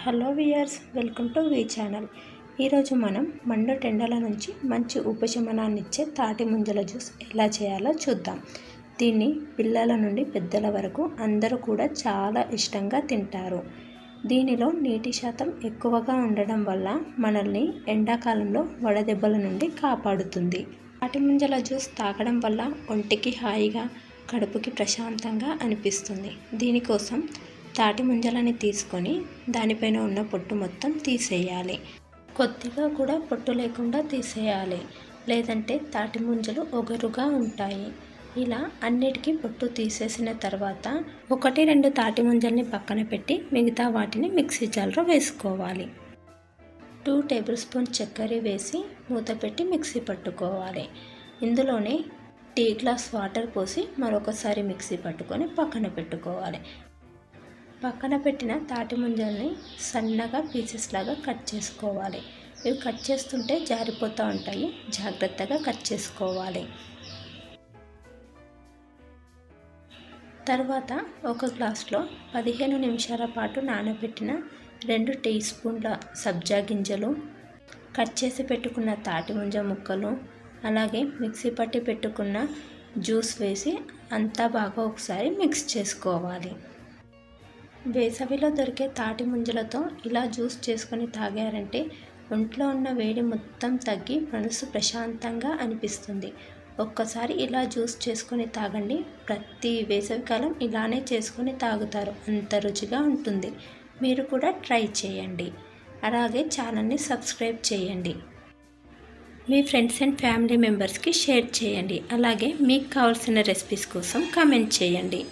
Hello viewers, welcome to V channel. ఈరోజు మనం మండుటెండల నుంచి మంచి ఉపశమనాన్ని ఇచ్చే తాటి ముంజల జ్యూస్ ఎలా చేయాలో చూద్దాం. దీన్ని పిల్లల నుండి పెద్దల వరకు అందరూ కూడా చాలా ఇష్టంగా తింటారు. దీనిలో నీటి శాతం ఎక్కువగా ఉండడం వల్ల మనల్ని ఎండాకాలంలో వడదెబ్బల నుండి కాపాడుతుంది. తాటి ముంజల జ్యూస్ తాగడం వల్ల ఒంటికి హాయిగా, కడుపుకి ప్రశాంతంగా అనిపిస్తుంది. దీనికోసం తాటి ముంజలని తీసుకొని దానిపైన ఉన్న పొట్టు మొత్తం తీసేయాలి. కొద్దిగా కూడా పొట్టు లేకుండా తీసేయాలి, లేదంటే తాటి ముంజలు ఒగరుగా ఉంటాయి. ఇలా అన్నిటికీ పొట్టు తీసేసిన తర్వాత 1-2 తాటి ముంజల్ని పక్కన పెట్టి మిగతా వాటిని మిక్సీ జార్లో వేసుకోవాలి. 2 టేబుల్ స్పూన్ చక్కెర వేసి మూత పెట్టి మిక్సీ పట్టుకోవాలి. ఇందులోనే టీ గ్లాస్ వాటర్ పోసి మరొకసారి మిక్సీ పట్టుకొని పక్కన పెట్టుకోవాలి. పక్కన పెట్టిన తాటి ముంజల్ని సన్నగా పీసెస్ లాగా కట్ చేసుకోవాలి. ఇవి కట్ చేస్తుంటే జారిపోతూ ఉంటాయి, జాగ్రత్తగా కట్ చేసుకోవాలి. తర్వాత ఒక గ్లాస్లో 15 నిమిషాల పాటు నానబెట్టిన 2 టీ స్పూన్ల సబ్జా గింజలు, కట్ చేసి పెట్టుకున్న తాటి ముంజ ముక్కలు, అలాగే మిక్సీ పట్టి పెట్టుకున్న జ్యూస్ వేసి అంతా బాగా ఒకసారి మిక్స్ చేసుకోవాలి. వేసవిలో దొరికే తాటి ముంజలతో ఇలా జ్యూస్ చేసుకొని తాగారంటే ఒంట్లో ఉన్న వేడి మొత్తం తగ్గి మనసు ప్రశాంతంగా అనిపిస్తుంది. ఒక్కసారి ఇలా జ్యూస్ చేసుకొని తాగండి. ప్రతి వేసవికాలం ఇలానే చేసుకొని తాగుతారు, అంత రుచిగా ఉంటుంది. మీరు కూడా ట్రై చేయండి. అలాగే ఛానల్ని సబ్స్క్రైబ్ చేయండి. మీ ఫ్రెండ్స్ అండ్ ఫ్యామిలీ మెంబర్స్కి షేర్ చేయండి. అలాగే మీకు కావాల్సిన రెసిపీస్ కోసం కామెంట్ చేయండి.